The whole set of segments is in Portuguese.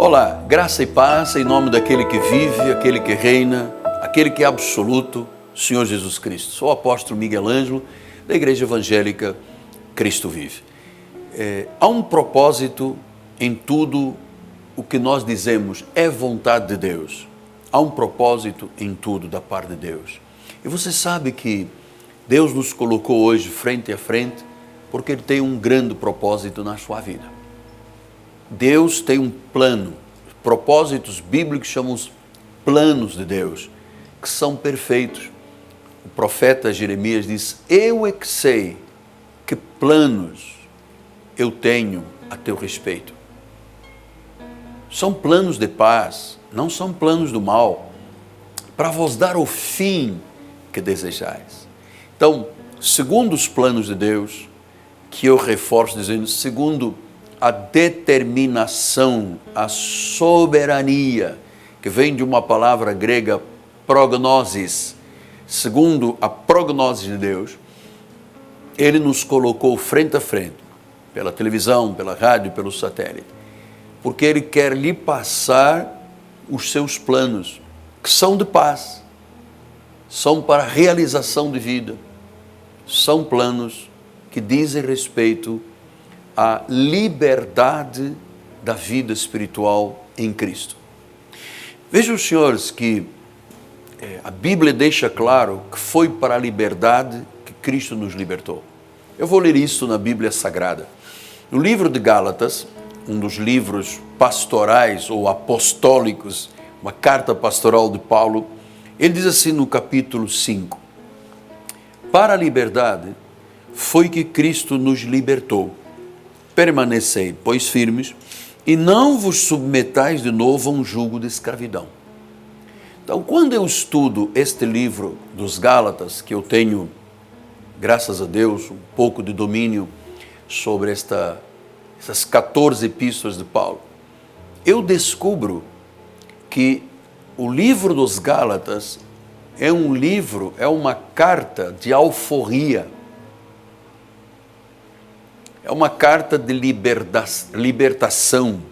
Olá, graça e paz em nome daquele que vive, aquele que reina, aquele que é absoluto, Senhor Jesus Cristo. Sou o apóstolo Miguel Ângelo, da Igreja Evangélica Cristo Vive. Há um propósito em tudo o que nós dizemos é vontade de Deus. Há um propósito em tudo da parte de Deus. E você sabe que Deus nos colocou hoje frente a frente porque Ele tem um grande propósito na sua vida. Deus tem um plano, propósitos bíblicos chamamos planos de Deus, que são perfeitos. O profeta Jeremias diz: eu é que sei que planos eu tenho a teu respeito. São planos de paz, não são planos do mal, para vos dar o fim que desejais. Então, segundo os planos de Deus, que eu reforço dizendo, segundo a determinação, a soberania, que vem de uma palavra grega prognosis, segundo a prognose de Deus, Ele nos colocou frente a frente, pela televisão, pela rádio, pelo satélite, porque Ele quer lhe passar os seus planos, que são de paz, são para realização de vida, são planos que dizem respeito à liberdade da vida espiritual em Cristo. Vejam, senhores, que a Bíblia deixa claro que foi para a liberdade que Cristo nos libertou. Eu vou ler isso na Bíblia Sagrada. No livro de Gálatas, um dos livros pastorais ou apostólicos, uma carta pastoral de Paulo, ele diz assim no capítulo 5, para a liberdade foi que Cristo nos libertou. Permanecei, pois, firmes, e não vos submetais de novo a um jugo de escravidão. Então, quando eu estudo este livro dos Gálatas, que eu tenho, graças a Deus, um pouco de domínio sobre essas 14 epístolas de Paulo, eu descubro que o livro dos Gálatas é um livro, é uma carta de alforria. É uma carta de libertação.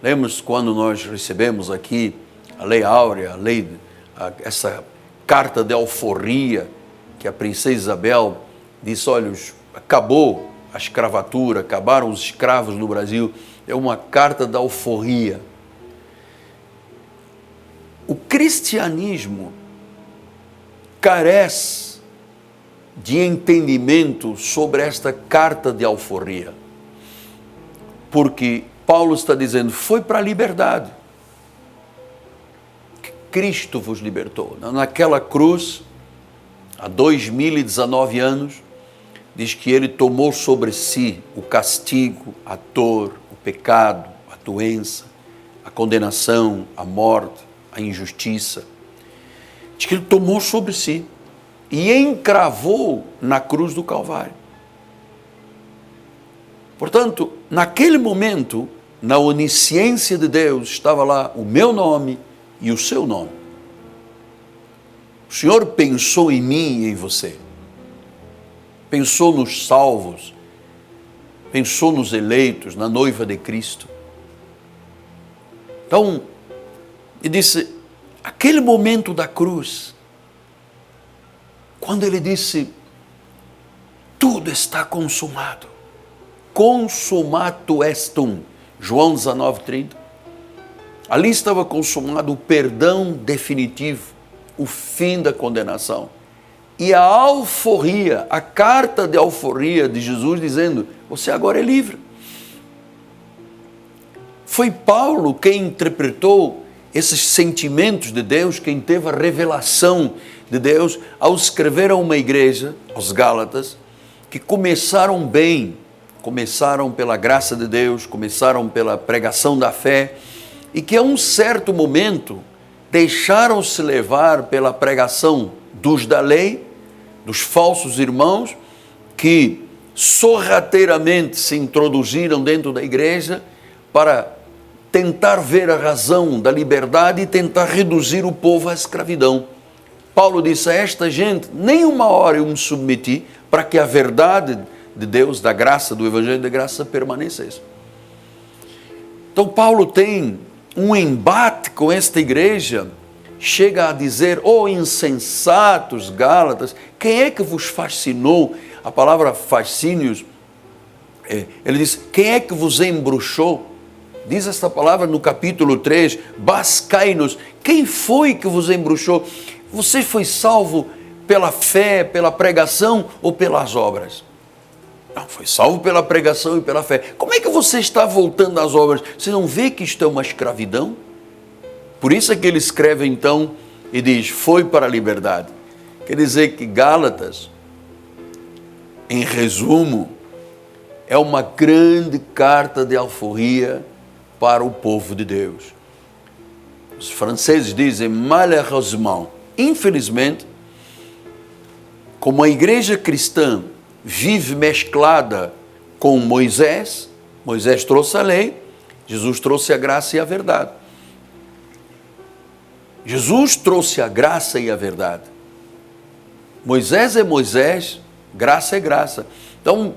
Lembra quando nós recebemos aqui a Lei Áurea, essa carta de alforria, que a princesa Isabel disse, olha, acabou a escravatura, acabaram os escravos no Brasil. É uma carta de alforria. O cristianismo carece de entendimento sobre esta carta de alforria. Porque Paulo está dizendo, foi para a liberdade que Cristo vos libertou. Naquela cruz, há 2019 anos, diz que Ele tomou sobre si o castigo, a dor, o pecado, a doença, a condenação, a morte, a injustiça. Diz que Ele tomou sobre si e encravou na cruz do Calvário. Portanto, naquele momento, na onisciência de Deus, estava lá o meu nome e o seu nome. O Senhor pensou em mim e em você. Pensou nos salvos, pensou nos eleitos, na noiva de Cristo. Então, ele disse, aquele momento da cruz, quando ele disse, tudo está consumado, consumato estum, João 19:30, ali estava consumado o perdão definitivo, o fim da condenação. E a alforria, a carta de alforria de Jesus dizendo, você agora é livre. Foi Paulo quem interpretou esses sentimentos de Deus, quem teve a revelação de Deus ao escrever a uma igreja, aos Gálatas, que começaram bem, começaram pela graça de Deus, começaram pela pregação da fé, e que a um certo momento deixaram-se levar pela pregação dos da lei, dos falsos irmãos, que sorrateiramente se introduziram dentro da igreja para tentar ver a razão da liberdade e tentar reduzir o povo à escravidão. Paulo disse a esta gente, nem uma hora eu me submeti para que a verdade de Deus, da graça, do Evangelho da graça permanecesse. Então Paulo tem um embate com esta igreja, chega a dizer: "Oh insensatos Gálatas, quem é que vos fascinou?" A palavra fascínios, ele diz: "Quem é que vos embruxou?" Diz esta palavra no capítulo 3, bascai-nos. Quem foi que vos embruxou? Você foi salvo pela fé, pela pregação ou pelas obras? Não, foi salvo pela pregação e pela fé. Como é que você está voltando às obras? Você não vê que isto é uma escravidão? Por isso é que ele escreve então e diz: foi para a liberdade. Quer dizer que Gálatas, em resumo, é uma grande carta de alforria para o povo de Deus. Os franceses dizem malheureusement, infelizmente, como a igreja cristã vive mesclada com Moisés, Moisés trouxe a lei, Jesus trouxe a graça e a verdade. Jesus trouxe a graça e a verdade. Moisés é Moisés, graça é graça. Então,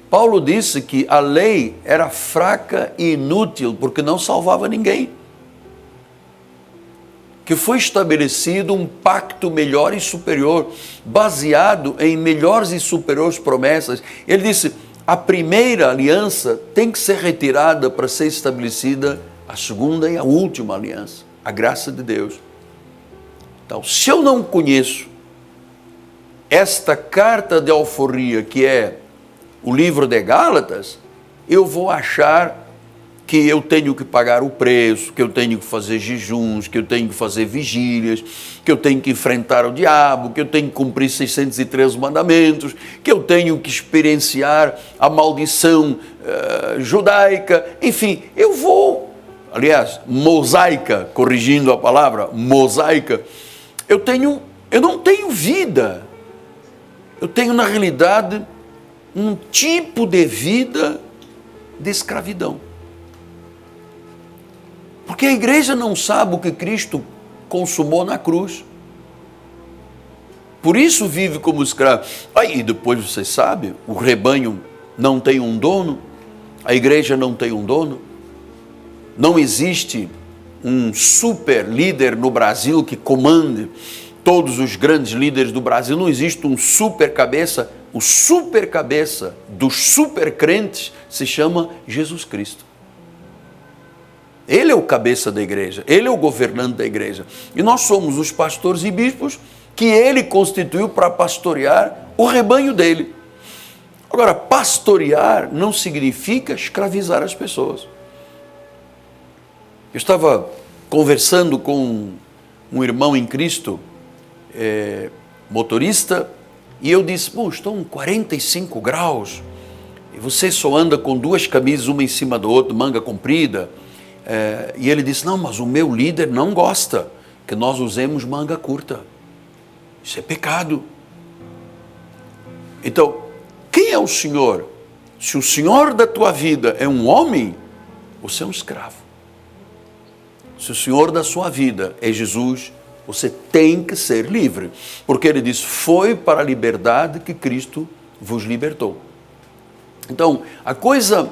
Paulo disse que a lei era fraca e inútil porque não salvava ninguém. Que foi estabelecido um pacto melhor e superior, baseado em melhores e superiores promessas. Ele disse: a primeira aliança tem que ser retirada para ser estabelecida a segunda e a última aliança, a graça de Deus. Então, se eu não conheço esta carta de alforria, que é o livro de Gálatas, eu vou achar que eu tenho que pagar o preço, que eu tenho que fazer jejuns, que eu tenho que fazer vigílias, que eu tenho que enfrentar o diabo, que eu tenho que cumprir 613 mandamentos, que eu tenho que experienciar a maldição judaica. Enfim, eu vou, aliás, mosaica, corrigindo a palavra, mosaica, eu não tenho vida. Eu tenho, na realidade, um tipo de vida de escravidão. Porque a igreja não sabe o que Cristo consumou na cruz. Por isso vive como escravo. Aí depois você sabe, o rebanho não tem um dono, a igreja não tem um dono, não existe um super líder no Brasil que comande todos os grandes líderes do Brasil, não existe um super cabeça. O super cabeça dos super crentes se chama Jesus Cristo. Ele é o cabeça da igreja, ele é o governante da igreja. E nós somos os pastores e bispos que ele constituiu para pastorear o rebanho dele. Agora, pastorear não significa escravizar as pessoas. Eu estava conversando com um irmão em Cristo, motorista, e eu disse: estão 45 graus, e você só anda com duas camisas, uma em cima da outra, manga comprida. E ele disse: não, mas o meu líder não gosta que nós usemos manga curta. Isso é pecado. Então, quem é o Senhor? Se o Senhor da tua vida é um homem, você é um escravo. Se o Senhor da sua vida é Jesus, você tem que ser livre. Porque ele diz: foi para a liberdade que Cristo vos libertou. Então, a coisa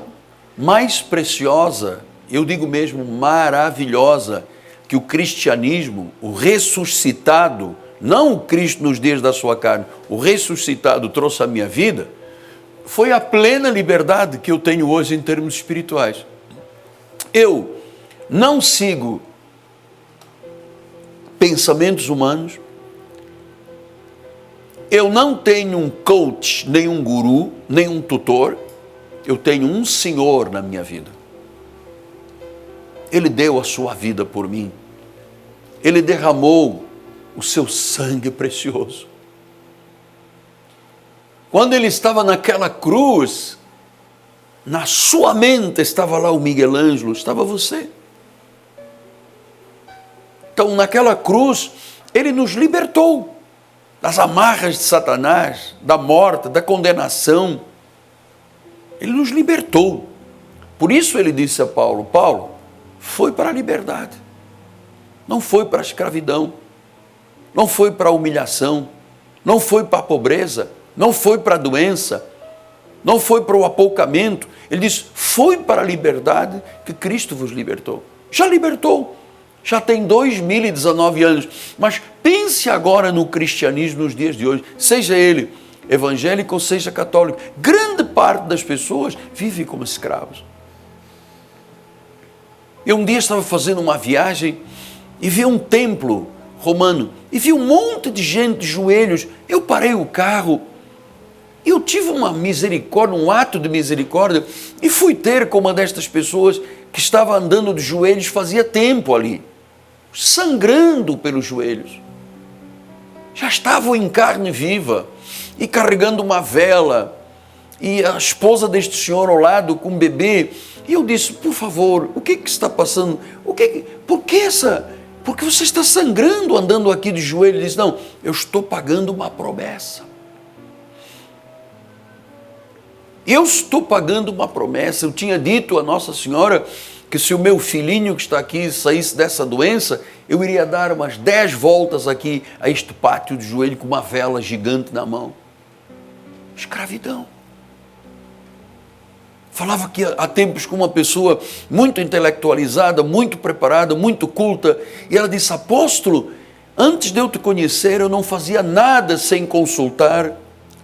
mais preciosa, eu digo mesmo maravilhosa, que o cristianismo, o ressuscitado, não o Cristo nos dias da sua carne, o ressuscitado trouxe à minha vida, foi a plena liberdade que eu tenho hoje em termos espirituais. Eu não sigo pensamentos humanos, eu não tenho um coach, nem um guru, nem um tutor, eu tenho um Senhor na minha vida. Ele deu a sua vida por mim. Ele derramou o seu sangue precioso. Quando ele estava naquela cruz, na sua mente estava lá o Miguel Ângelo, estava você. Então, naquela cruz, ele nos libertou das amarras de Satanás, da morte, da condenação. Ele nos libertou. Por isso ele disse a Paulo: Paulo, foi para a liberdade, não foi para a escravidão, não foi para a humilhação, não foi para a pobreza, não foi para a doença, não foi para o apoucamento. Ele diz: foi para a liberdade que Cristo vos libertou. Já libertou. Já tem 2019 anos. Mas pense agora no cristianismo nos dias de hoje. Seja ele evangélico ou seja católico. Grande parte das pessoas vive como escravos. Eu um dia estava fazendo uma viagem e vi um templo romano. E vi um monte de gente de joelhos. Eu parei o carro. E eu tive uma misericórdia, um ato de misericórdia. E fui ter com uma destas pessoas que estava andando de joelhos fazia tempo ali. Sangrando pelos joelhos. Já estavam em carne viva e carregando uma vela, e a esposa deste senhor ao lado com um bebê. E eu disse, por favor, o que está passando? Por que você está sangrando andando aqui de joelho? Ele disse, não, eu estou pagando uma promessa. Eu estou pagando uma promessa. Eu tinha dito a Nossa Senhora que se o meu filhinho que está aqui saísse dessa doença, eu iria dar umas 10 voltas aqui a este pátio de joelho com uma vela gigante na mão. Escravidão. Falava aqui há tempos com uma pessoa muito intelectualizada, muito preparada, muito culta, e ela disse, apóstolo, antes de eu te conhecer, eu não fazia nada sem consultar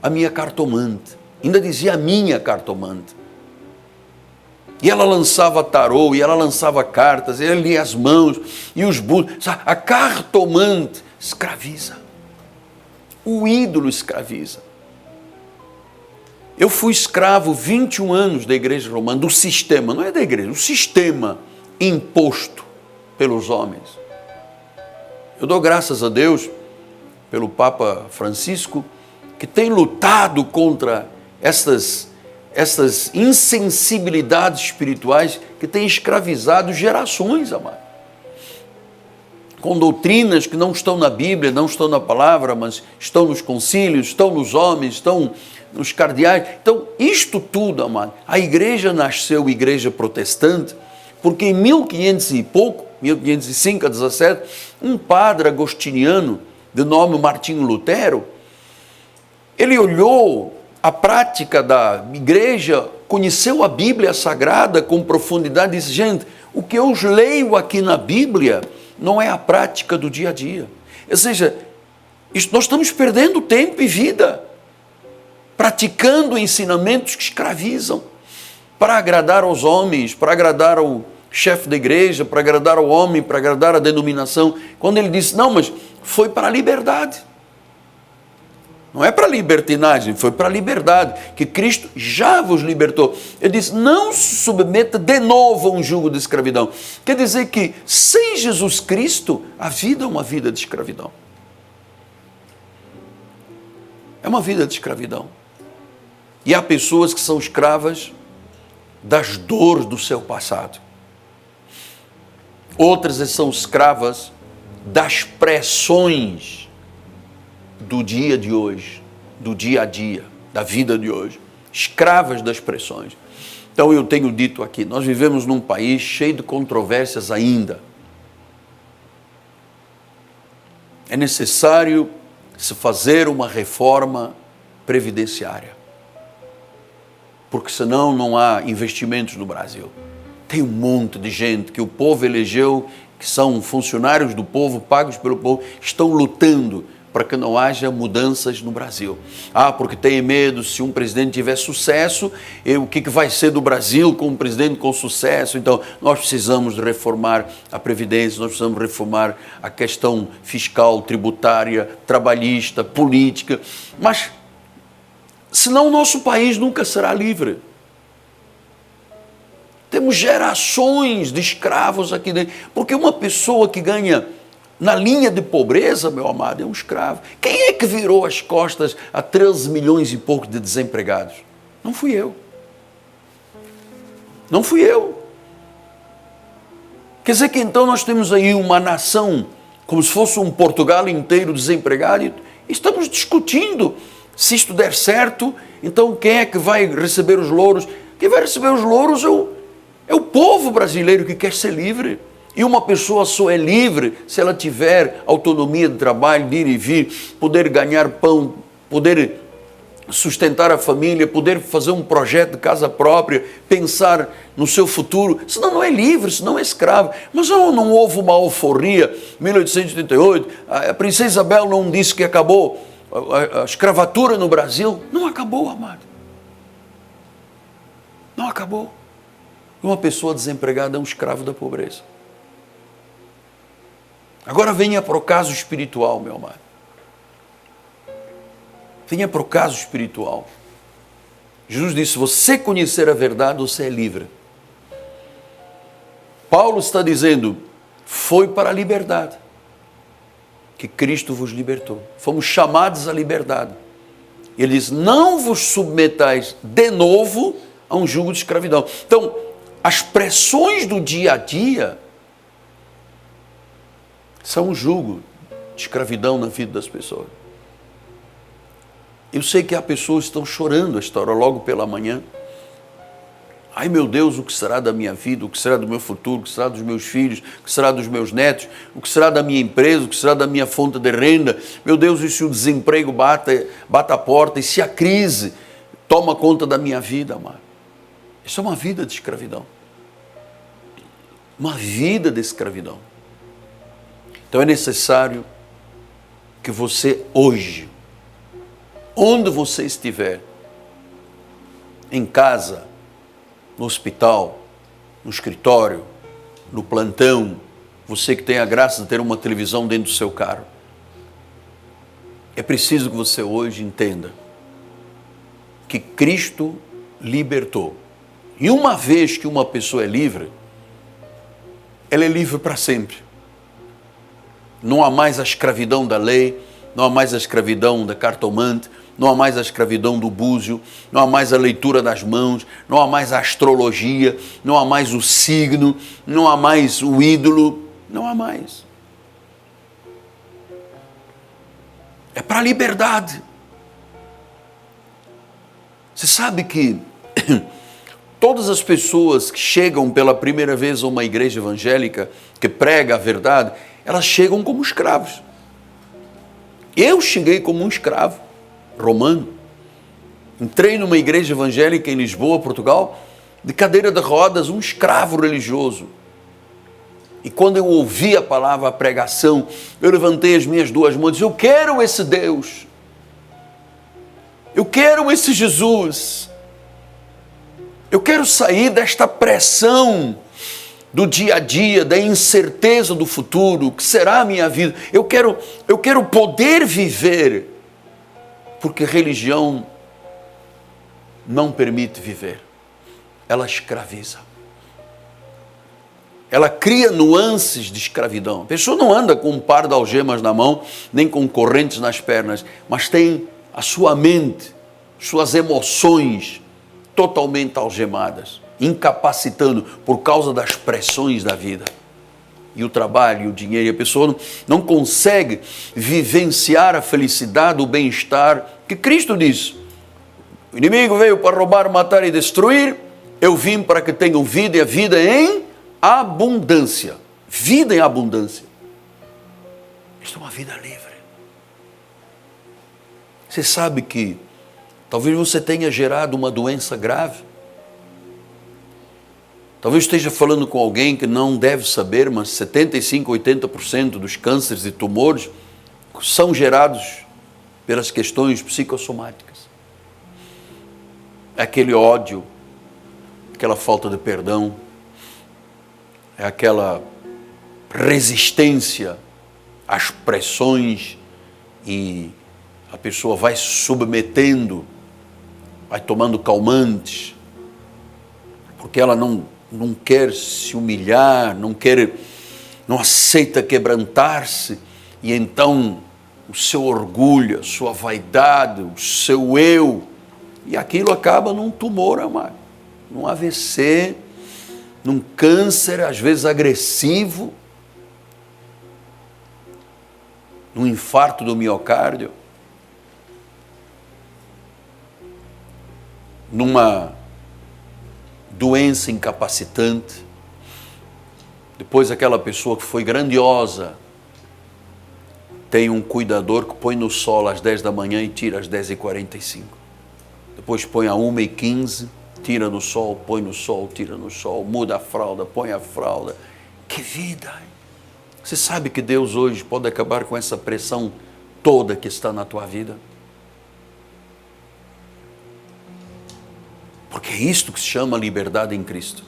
a minha cartomante. Ainda dizia a minha cartomante. E ela lançava tarô, e ela lançava cartas, e ela lia as mãos, e os búzios. A cartomante escraviza. O ídolo escraviza. Eu fui escravo 21 anos da igreja romana, do sistema, não é da igreja, o sistema imposto pelos homens. Eu dou graças a Deus pelo Papa Francisco, que tem lutado contra essas insensibilidades espirituais que têm escravizado gerações, amado. Com doutrinas que não estão na Bíblia, não estão na palavra, mas estão nos concílios, estão nos homens, estão nos cardeais. Então, isto tudo, amado, a igreja nasceu igreja protestante, porque em 1500 e pouco, 1505 a 17, um padre agostiniano, de nome Martinho Lutero, ele olhou a prática da igreja, conheceu a Bíblia Sagrada com profundidade e disse, gente, o que eu leio aqui na Bíblia não é a prática do dia a dia. Ou seja, nós estamos perdendo tempo e vida, praticando ensinamentos que escravizam, para agradar aos homens, para agradar ao chefe da igreja, para agradar ao homem, para agradar a denominação. Quando ele disse, não, mas foi para a liberdade. Não é para libertinagem, foi para a liberdade, que Cristo já vos libertou. Ele disse, não se submeta de novo a um jugo de escravidão. Quer dizer que, sem Jesus Cristo, a vida é uma vida de escravidão. É uma vida de escravidão. E há pessoas que são escravas das dores do seu passado. Outras são escravas das pressões do dia de hoje, do dia a dia, da vida de hoje, escravas das pressões. Então eu tenho dito aqui, nós vivemos num país cheio de controvérsias ainda. É necessário se fazer uma reforma previdenciária, porque senão não há investimentos no Brasil. Tem um monte de gente que o povo elegeu, que são funcionários do povo, pagos pelo povo, estão lutando para que não haja mudanças no Brasil. Porque tem medo, se um presidente tiver sucesso, o que vai ser do Brasil com um presidente com sucesso? Então, nós precisamos reformar a Previdência, nós precisamos reformar a questão fiscal, tributária, trabalhista, política, mas senão o nosso país nunca será livre. Temos gerações de escravos aqui dentro, porque uma pessoa que ganha na linha de pobreza, meu amado, é um escravo. Quem é que virou as costas a 13 milhões e pouco de desempregados? Não fui eu. Não fui eu. Quer dizer que então nós temos aí uma nação, como se fosse um Portugal inteiro desempregado, e estamos discutindo se isto der certo, então quem é que vai receber os louros? Quem vai receber os louros é o povo brasileiro que quer ser livre. E uma pessoa só é livre se ela tiver autonomia de trabalho, de ir e vir, poder ganhar pão, poder sustentar a família, poder fazer um projeto de casa própria, pensar no seu futuro, senão não é livre, senão é escravo. Mas não houve uma alforria, 1888, a princesa Isabel não disse que acabou a escravatura no Brasil. Não acabou, amado. Não acabou. Uma pessoa desempregada é um escravo da pobreza. Agora venha para o caso espiritual, meu amado. Venha para o caso espiritual. Jesus disse, se você conhecer a verdade, você é livre. Paulo está dizendo, foi para a liberdade que Cristo vos libertou. Fomos chamados à liberdade. Ele diz, não vos submetais de novo a um jugo de escravidão. Então, as pressões do dia a dia são um jugo de escravidão na vida das pessoas. Eu sei que há pessoas que estão chorando esta hora logo pela manhã. Ai meu Deus, o que será da minha vida? O que será do meu futuro? O que será dos meus filhos? O que será dos meus netos? O que será da minha empresa? O que será da minha fonte de renda? Meu Deus, e se o desemprego bate a porta? E se a crise toma conta da minha vida, amado? Isso é uma vida de escravidão. Uma vida de escravidão. Então é necessário que você hoje, onde você estiver, em casa, no hospital, no escritório, no plantão, você que tem a graça de ter uma televisão dentro do seu carro, é preciso que você hoje entenda que Cristo libertou. E uma vez que uma pessoa é livre, ela é livre para sempre. Não há mais a escravidão da lei, não há mais a escravidão da cartomante, não há mais a escravidão do búzio, não há mais a leitura das mãos, não há mais a astrologia, não há mais o signo, não há mais o ídolo, não há mais. É para a liberdade. Você sabe que todas as pessoas que chegam pela primeira vez a uma igreja evangélica, que prega a verdade, elas chegam como escravos. Eu cheguei como um escravo romano. Entrei numa igreja evangélica em Lisboa, Portugal, de cadeira de rodas, um escravo religioso. E quando eu ouvi a palavra, a pregação, eu levantei as minhas duas mãos e disse, eu quero esse Deus. Eu quero esse Jesus. Eu quero sair desta pressão do dia a dia, da incerteza do futuro, o que será a minha vida. Eu quero poder viver, porque religião não permite viver. Ela escraviza. Ela cria nuances de escravidão. A pessoa não anda com um par de algemas na mão, nem com correntes nas pernas, mas tem a sua mente, suas emoções totalmente algemadas, incapacitando por causa das pressões da vida. E o trabalho, e o dinheiro, e a pessoa não consegue vivenciar a felicidade, o bem-estar que Cristo disse. O inimigo veio para roubar, matar e destruir, eu vim para que tenham vida e a vida em abundância. Vida em abundância. Isto é uma vida livre. Você sabe que talvez você tenha gerado uma doença grave. Talvez esteja falando com alguém que não deve saber, mas 75, 80% dos cânceres e tumores são gerados pelas questões psicossomáticas. É aquele ódio, aquela falta de perdão, é aquela resistência às pressões e a pessoa vai se submetendo, vai tomando calmantes, porque ela não quer se humilhar, não aceita quebrantar-se, e então o seu orgulho, a sua vaidade, o seu eu, e aquilo acaba num tumor, amado, num AVC, num câncer, às vezes agressivo, num infarto do miocárdio, numa doença incapacitante. Depois aquela pessoa que foi grandiosa tem um cuidador que põe no sol às 10 da manhã e tira às 10h45. depois põe a 1h15, tira no sol, põe no sol, tira no sol, muda a fralda, põe a fralda. Que vida! Você sabe que Deus hoje pode acabar com essa pressão toda que está na tua vida? Porque é isto que se chama liberdade em Cristo.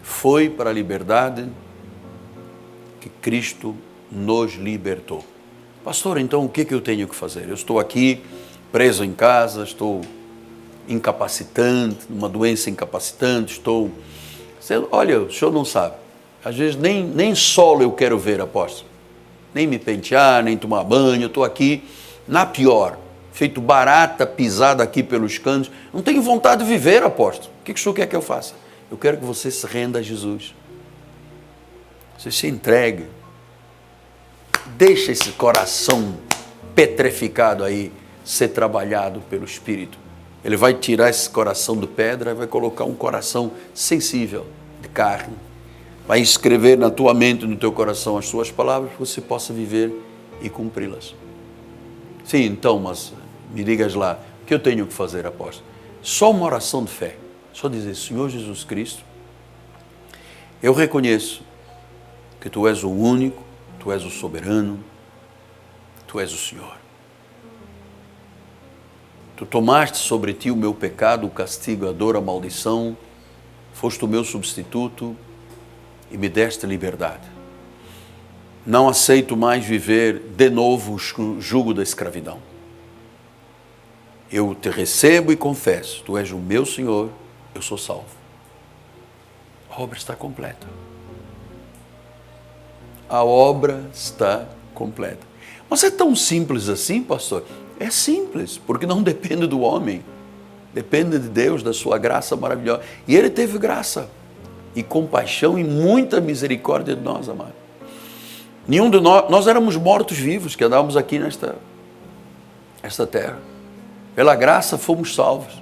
Foi para a liberdade que Cristo nos libertou. Pastor, então o que eu tenho que fazer? Eu estou aqui preso em casa, estou incapacitante, numa doença incapacitante, Olha, o senhor não sabe. Às vezes nem sol eu quero ver, apóstolo. Nem me pentear, nem tomar banho. Eu estou aqui na pior, feito barata pisada aqui pelos cantos. Não tenho vontade de viver, apóstolo. O que o senhor quer que eu faça? Eu quero que você se renda a Jesus. Você se entregue. Deixa esse coração petrificado aí ser trabalhado pelo Espírito. Ele vai tirar esse coração de pedra e vai colocar um coração sensível, de carne. Vai escrever na tua mente, no teu coração, as suas palavras, para que você possa viver e cumpri-las. Sim, então, mas me digas lá, o que eu tenho que fazer, apóstolo? Só uma oração de fé. Só dizer, Senhor Jesus Cristo, eu reconheço que Tu és o único, Tu és o soberano, Tu és o Senhor. Tu tomaste sobre Ti o meu pecado, o castigo, a dor, a maldição, foste o meu substituto e me deste liberdade. Não aceito mais viver de novo o jugo da escravidão. Eu Te recebo e confesso, Tu és o meu Senhor, eu sou salvo. A obra está completa. A obra está completa. Mas é tão simples assim, pastor? É simples, porque não depende do homem. Depende de Deus, da sua graça maravilhosa. E Ele teve graça e compaixão e muita misericórdia de nós, amado. Nenhum de nós éramos mortos-vivos que andávamos aqui nesta terra. Pela graça fomos salvos.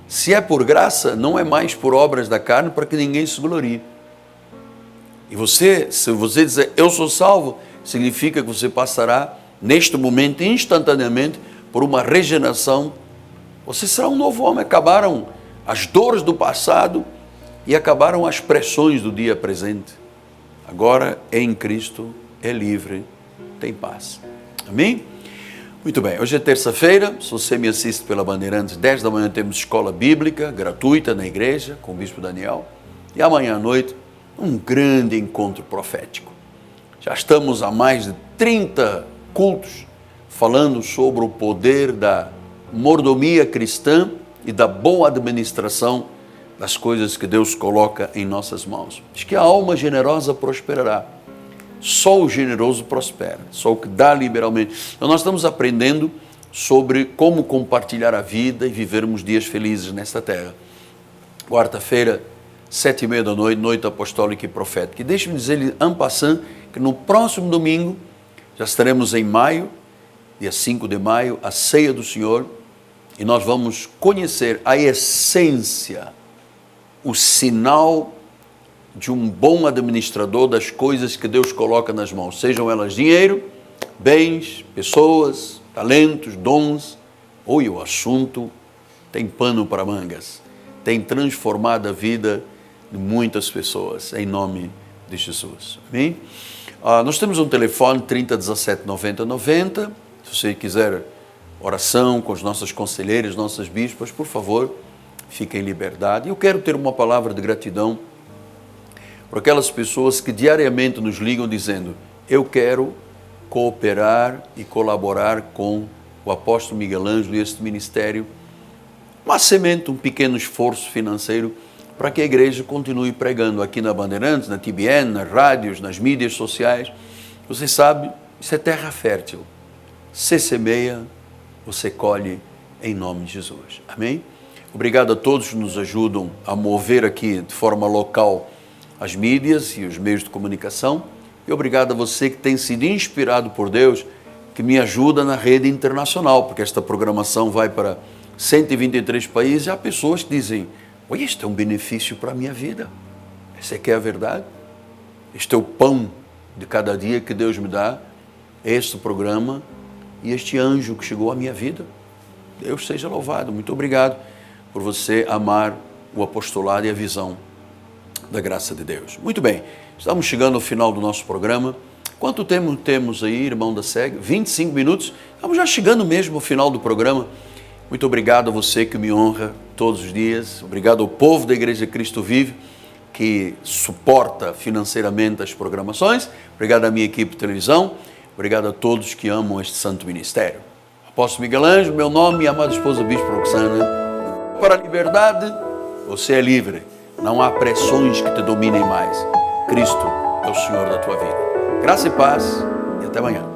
Se é por graça, não é mais por obras da carne, para que ninguém se glorie. E se você dizer, eu sou salvo, significa que você passará, neste momento, instantaneamente, por uma regeneração. Você será um novo homem. Acabaram as dores do passado e acabaram as pressões do dia presente. Agora, em Cristo, é livre, tem paz. Amém? Muito bem, hoje é terça-feira, se você me assiste pela Bandeirantes, 10 da manhã temos escola bíblica gratuita na igreja, com o Bispo Daniel, e amanhã à noite, um grande encontro profético. Já estamos há mais de 30 cultos falando sobre o poder da mordomia cristã e da boa administração das coisas que Deus coloca em nossas mãos. Diz que a alma generosa prosperará. Só o generoso prospera, só o que dá liberalmente. Então nós estamos aprendendo sobre como compartilhar a vida e vivermos dias felizes nesta terra. Quarta-feira, 7h30 da noite, noite apostólica e profética. E deixe-me dizer-lhe, en passant, que no próximo domingo, já estaremos em maio, dia 5 de maio, a ceia do Senhor, e nós vamos conhecer a essência, o sinal de um bom administrador das coisas que Deus coloca nas mãos, sejam elas dinheiro, bens, pessoas, talentos, dons, ou o assunto tem pano para mangas, tem transformado a vida de muitas pessoas, em nome de Jesus. Amém? Nós temos um telefone 30 17 90 90, se você quiser oração com os nossos conselheiros, nossas bispas, por favor, fique em liberdade. Eu quero ter uma palavra de gratidão para aquelas pessoas que diariamente nos ligam dizendo, eu quero cooperar e colaborar com o apóstolo Miguel Ângelo e este ministério, uma semente, um pequeno esforço financeiro para que a igreja continue pregando aqui na Bandeirantes, na TBN, nas rádios, nas mídias sociais. Você sabe, isso é terra fértil. Você semeia, você colhe em nome de Jesus. Amém? Obrigado a todos que nos ajudam a mover aqui de forma local as mídias e os meios de comunicação. E obrigado a você que tem sido inspirado por Deus, que me ajuda na rede internacional, porque esta programação vai para 123 países e há pessoas que dizem, oi, isto é um benefício para a minha vida. Essa é que é a verdade. Este é o pão de cada dia que Deus me dá, este programa e este anjo que chegou à minha vida. Deus seja louvado. Muito obrigado por você amar o apostolado e a visão da graça de Deus. Muito bem, estamos chegando ao final do nosso programa. Quanto tempo temos aí, irmão da SEG? 25 minutos. Estamos já chegando mesmo ao final do programa. Muito obrigado a você que me honra todos os dias. Obrigado ao povo da Igreja Cristo Vive, que suporta financeiramente as programações. Obrigado à minha equipe de televisão. Obrigado a todos que amam este santo ministério. Apóstolo Miguel Ângelo, meu nome e amada esposa Bispo Roxana. Para a liberdade, você é livre. Não há pressões que te dominem mais. Cristo é o Senhor da tua vida. Graça e paz e até amanhã.